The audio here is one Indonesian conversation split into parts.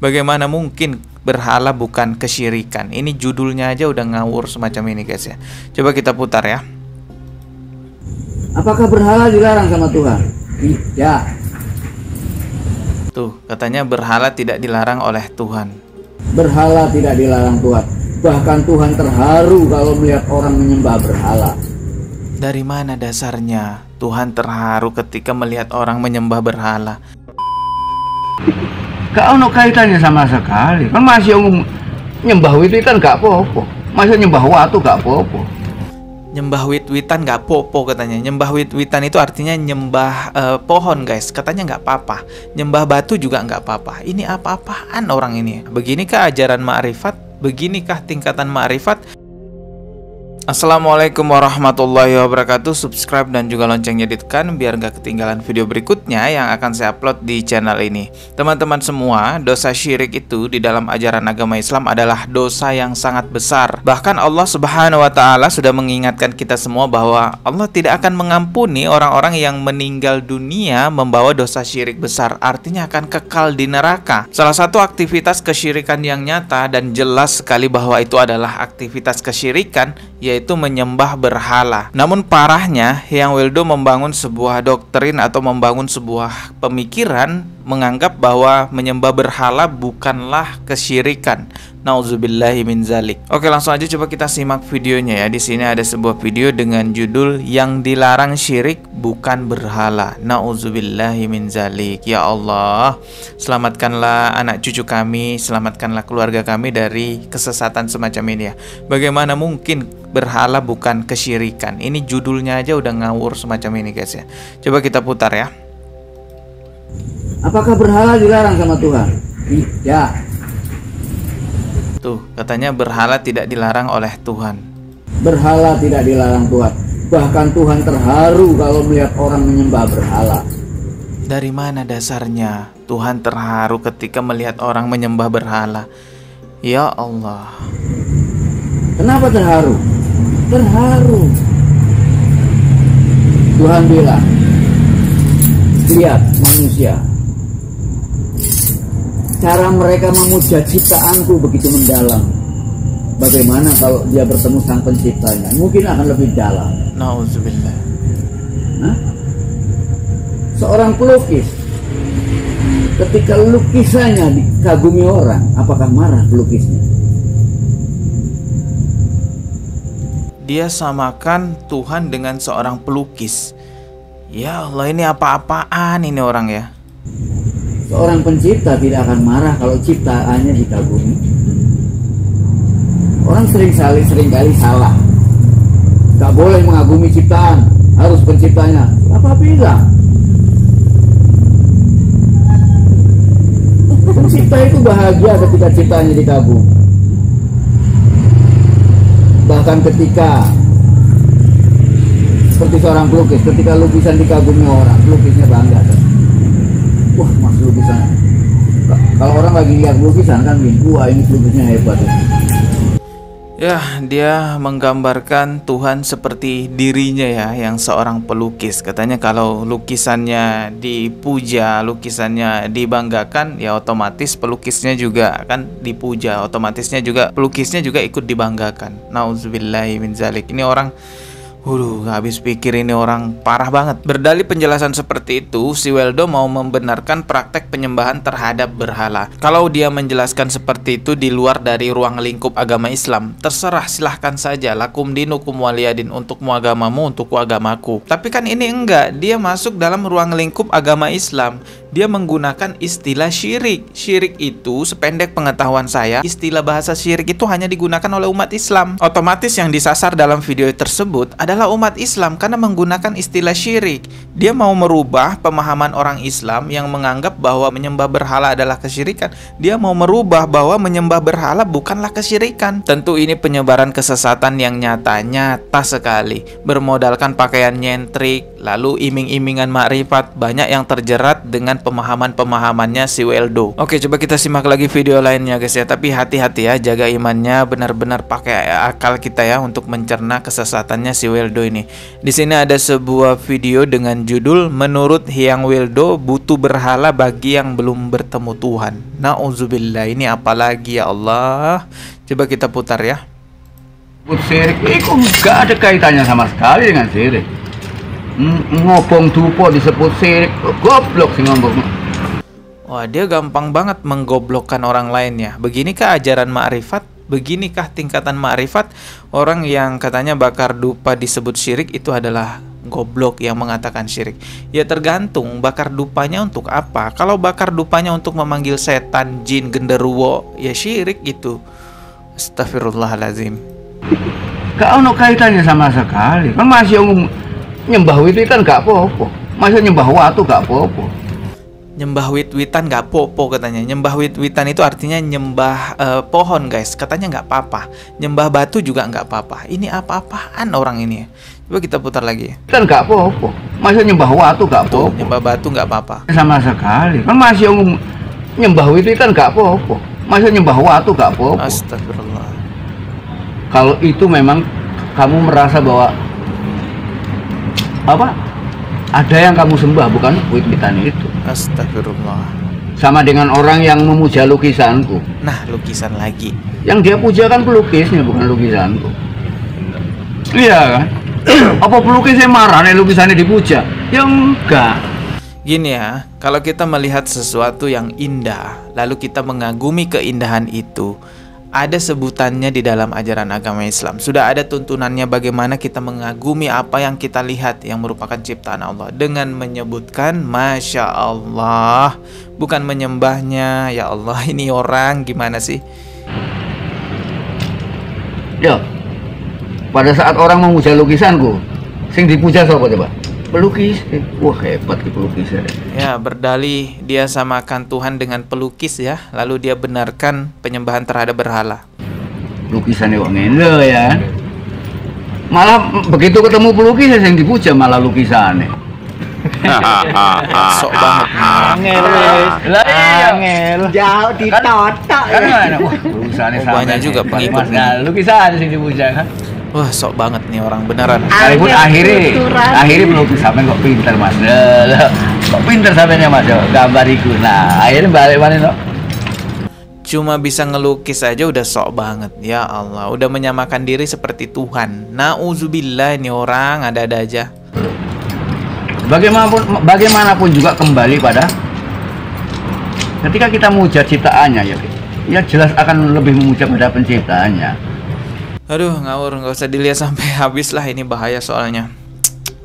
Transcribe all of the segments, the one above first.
Bagaimana mungkin berhala bukan kesyirikan? Ini judulnya aja udah ngawur semacam ini guys ya. Coba kita putar ya. Apakah berhala dilarang sama Tuhan? Tidak. Tuh, katanya berhala tidak dilarang oleh Tuhan. Berhala tidak dilarang Tuhan. Bahkan Tuhan terharu kalau melihat orang menyembah berhala. Dari mana dasarnya Tuhan terharu ketika melihat orang menyembah berhala? Gak ada kaitannya sama sekali. Kan masih nyembah wit-witan gak apa-apa. Masih nyembah watu gak apa-apa. Nyembah wit-witan gak popo katanya. Nyembah wit-witan itu artinya nyembah pohon guys. Katanya gak apa-apa. Nyembah batu juga gak apa-apa. Ini apa-apaan orang ini? Beginikah ajaran ma'rifat? Beginikah tingkatan ma'rifat? Assalamualaikum warahmatullahi wabarakatuh. Subscribe dan juga loncengnya ditekan biar gak ketinggalan video berikutnya yang akan saya upload di channel ini. Teman-teman semua, dosa syirik itu di dalam ajaran agama Islam adalah dosa yang sangat besar. Bahkan Allah Subhanahu wa Ta'ala sudah mengingatkan kita semua bahwa Allah tidak akan mengampuni orang-orang yang meninggal dunia membawa dosa syirik besar. Artinya akan kekal di neraka. Salah satu aktivitas kesyirikan yang nyata dan jelas sekali bahwa itu adalah aktivitas kesyirikan, yaitu menyembah berhala. Namun parahnya, Hyang Wildo membangun sebuah doktrin atau membangun sebuah pemikiran menganggap bahwa menyembah berhala bukanlah kesyirikan. Nauzubillahi min zalik. Oke, langsung aja coba kita simak videonya ya. Di sini ada sebuah video dengan judul yang dilarang syirik bukan berhala. Nauzubillahi min zalik. Ya Allah, selamatkanlah anak cucu kami, selamatkanlah keluarga kami dari kesesatan semacam ini ya. Bagaimana mungkin berhala bukan kesyirikan? Ini judulnya aja udah ngawur semacam ini guys ya. Coba kita putar ya. Apakah berhala dilarang sama Tuhan? Tidak. Tuh, katanya berhala tidak dilarang oleh Tuhan. Berhala tidak dilarang Tuhan. Bahkan Tuhan terharu kalau melihat orang menyembah berhala. Dari mana dasarnya Tuhan terharu ketika melihat orang menyembah berhala? Ya Allah. Kenapa terharu? Terharu. Tuhan bilang, lihat manusia, cara mereka memuja ciptaanku begitu mendalam. Bagaimana kalau dia bertemu sang penciptanya? Mungkin akan lebih dalam. Nauzubillah. Seorang pelukis, ketika lukisannya dikagumi orang, apakah marah pelukisnya? Dia samakan Tuhan dengan seorang pelukis. Ya Allah, ini apa-apaan ini orang ya? Seorang pencipta tidak akan marah kalau ciptaannya dikagumi. Orang seringkali salah. Gak boleh mengagumi ciptaan, harus penciptanya. Apa bilang? Pencipta itu bahagia ketika ciptaannya dikagumi. Bahkan ketika seperti seorang pelukis, ketika lukisan dikagumi orang, pelukisnya bangga kan? Wah, mas lukisan. Kalau orang lagi lihat lukisan kan, wah ini pelukisnya hebat ya. Ya, dia menggambarkan Tuhan seperti dirinya ya, yang seorang pelukis. Katanya kalau lukisannya dipuja, lukisannya dibanggakan, ya otomatis pelukisnya juga kan dipuja, otomatisnya juga pelukisnya juga ikut dibanggakan. Nauzubillahi min zalik. Ini orang gak habis pikir, ini orang parah banget. Berdalih penjelasan seperti itu, si Wildo mau membenarkan praktek penyembahan terhadap berhala. Kalau dia menjelaskan seperti itu di luar dari ruang lingkup agama Islam, terserah, silahkan saja. Lakum dinukum waliyadin, untukmu agamamu, untukku agamaku. Tapi kan ini enggak, dia masuk dalam ruang lingkup agama Islam. Dia menggunakan istilah syirik. Syirik itu, sependek pengetahuan saya, istilah bahasa syirik itu hanya digunakan oleh umat Islam. Otomatis yang disasar dalam video tersebut adalah umat Islam karena menggunakan istilah syirik. Dia mau merubah pemahaman orang Islam yang menganggap bahwa menyembah berhala adalah kesyirikan. Dia mau merubah bahwa menyembah berhala bukanlah kesyirikan. Tentu ini penyebaran kesesatan yang nyata sekali. Bermodalkan pakaian nyentrik, Lalu iming-imingan makrifat, banyak yang terjerat dengan pemahaman-pemahamannya si Weldo. Oke, coba kita simak lagi video lainnya guys ya. Tapi hati-hati ya, jaga imannya, benar-benar pakai akal kita ya untuk mencerna kesesatannya si Weldo ini. Di sini ada sebuah video dengan judul "Menurut Hyang Weldo butuh berhala bagi yang belum bertemu Tuhan". Nauzubillah, ini apalagi ya Allah. Coba kita putar ya. Syirik itu nggak ada kaitannya sama sekali dengan syirik. Ngobong dupo disebut syirik, goblok sih ngomong. Wah, dia gampang banget menggoblokkan orang lain ya. Beginikah ajaran makrifat? Beginikah tingkatan makrifat? Orang yang katanya bakar dupa disebut syirik itu adalah goblok yang mengatakan syirik. Ya tergantung bakar dupanya untuk apa. Kalau bakar dupanya untuk memanggil setan, jin, genderuwo, ya syirik itu. Astagfirullahaladzim. Gak ada kaitannya sama sekali. Kan masih nyembah witan gak apa-apa. Masih nyembah watu gak apa-apa. Nyembah wit-witan gak popo katanya. Nyembah wit-witan itu artinya nyembah pohon guys. Katanya gak apa-apa. Nyembah batu juga gak apa-apa. Ini apa-apaan orang ini. Coba kita putar lagi. Kan gak apa-apa. Masih nyembah watu gak apa-apa. Nyembah batu gak apa-apa. Sama sekali. Kan masih nyembah witan gak apa-apa. Masih nyembah watu gak apa-apa. Astagfirullah. Kalau itu memang kamu merasa bahwa apa? Ada yang kamu sembah, bukan wit-witan itu. Astagfirullah. Sama dengan orang yang memuja lukisanku. Nah, lukisan lagi. Yang dia puja kan pelukisnya, bukan lukisanku. Iya kan? Apa pelukisnya marah nih lukisannya dipuja? Ya enggak. Gini ya, kalau kita melihat sesuatu yang indah, lalu kita mengagumi keindahan itu, ada sebutannya di dalam ajaran agama Islam. Sudah ada tuntunannya bagaimana kita mengagumi apa yang kita lihat yang merupakan ciptaan Allah dengan menyebutkan Masya Allah, bukan menyembahnya. Ya Allah, ini orang gimana sih? Ya, pada saat orang memuja lukisanku, sing dipuja siapa coba? Pelukis. Wah, hebat ke pelukis ya. Ya, berdalih dia samakan Tuhan dengan pelukis ya. Lalu dia benarkan penyembahan terhadap berhala. Lukisannya kok ngene ya. Malah begitu ketemu pelukis yang dipuja malah lukisannya. Sok banget. Angel. Lah angel. Jauh ditotok. Kan mana? Wah, lukisannya banyak juga pengikutnya. Nah, lukisan sing dipuja kan. Wah, sok banget nih orang beneran. Sekalipun akhirnya melukis sampai kok pinter mas. Kok pinter sampainya mas gambar itu. Nah akhirnya balik mana no? Cuma bisa ngelukis aja udah sok banget. Ya Allah, udah menyamakan diri seperti Tuhan. Nauzubillah, ini orang ada-ada aja. Bagaimanapun juga kembali pada ketika kita memuja ciptaannya ya jelas akan lebih memuja pada penciptaannya. Aduh, ngawur, nggak usah dilihat sampai habis lah, ini bahaya soalnya.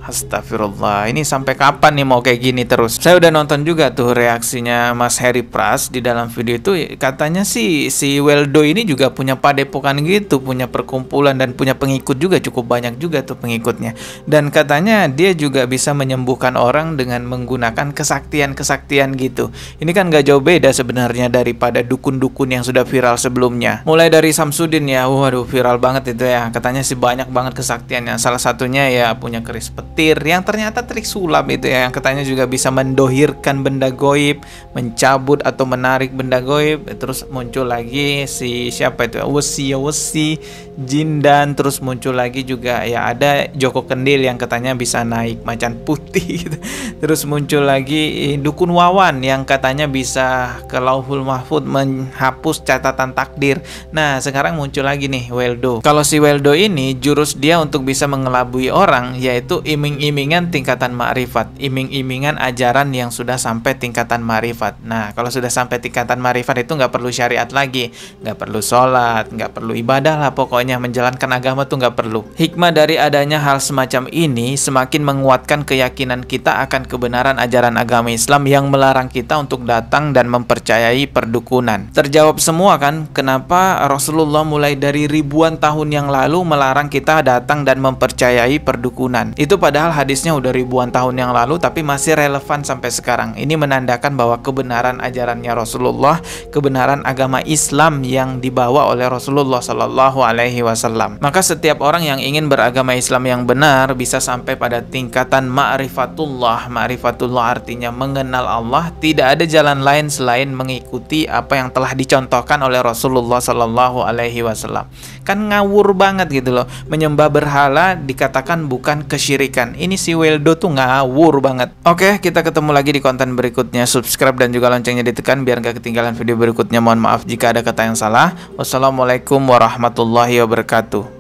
Astagfirullah, ini sampai kapan nih mau kayak gini terus? Saya udah nonton juga tuh reaksinya Mas Harry Pras di dalam video itu. Katanya sih si Weldo ini juga punya padepokan gitu, punya perkumpulan dan punya pengikut juga, cukup banyak juga tuh pengikutnya. Dan katanya dia juga bisa menyembuhkan orang dengan menggunakan kesaktian-kesaktian gitu. Ini kan gak jauh beda sebenarnya daripada dukun-dukun yang sudah viral sebelumnya. Mulai dari Samsudin ya, waduh viral banget itu ya. Katanya sih banyak banget kesaktiannya. Salah satunya ya punya keris petir yang ternyata trik sulap itu ya, yang katanya juga bisa mendohirkan benda goib, mencabut atau menarik benda goib. Terus muncul lagi si siapa itu, wesi jin, dan terus muncul lagi juga ya ada Joko Kendil yang katanya bisa naik macan putih gitu. Terus muncul lagi dukun Wawan yang katanya bisa ke Lauhul Mahfud menghapus catatan takdir. Nah sekarang muncul lagi nih Weldo. Kalau si Weldo ini jurus dia untuk bisa mengelabui orang yaitu iming-imingan tingkatan makrifat, iming-imingan ajaran yang sudah sampai tingkatan makrifat. Nah kalau sudah sampai tingkatan makrifat itu nggak perlu syariat lagi, nggak perlu sholat, nggak perlu ibadah lah, pokoknya menjalankan agama tuh nggak perlu. Hikmah dari adanya hal semacam ini semakin menguatkan keyakinan kita akan kebenaran ajaran agama Islam yang melarang kita untuk datang dan mempercayai perdukunan. Terjawab semua kan kenapa Rasulullah mulai dari ribuan tahun yang lalu melarang kita datang dan mempercayai perdukunan. Itu padahal hadisnya udah ribuan tahun yang lalu tapi masih relevan sampai sekarang. Ini menandakan bahwa kebenaran ajarannya Rasulullah, kebenaran agama Islam yang dibawa oleh Rasulullah Shallallahu Alaihi Wasallam. Maka setiap orang yang ingin beragama Islam yang benar bisa sampai pada tingkatan ma'rifatullah. Ma'rifatullah artinya mengenal Allah. Tidak ada jalan lain selain mengikuti apa yang telah dicontohkan oleh Rasulullah Shallallahu Alaihi Wasallam. Kan ngawur banget gitu loh. Menyembah berhala dikatakan bukan kesyirikan. Ini si Weldo tuh ngawur banget. Oke, kita ketemu lagi di konten berikutnya. Subscribe dan juga loncengnya ditekan biar gak ketinggalan video berikutnya. Mohon maaf jika ada kata yang salah. Wassalamualaikum warahmatullahi wabarakatuh.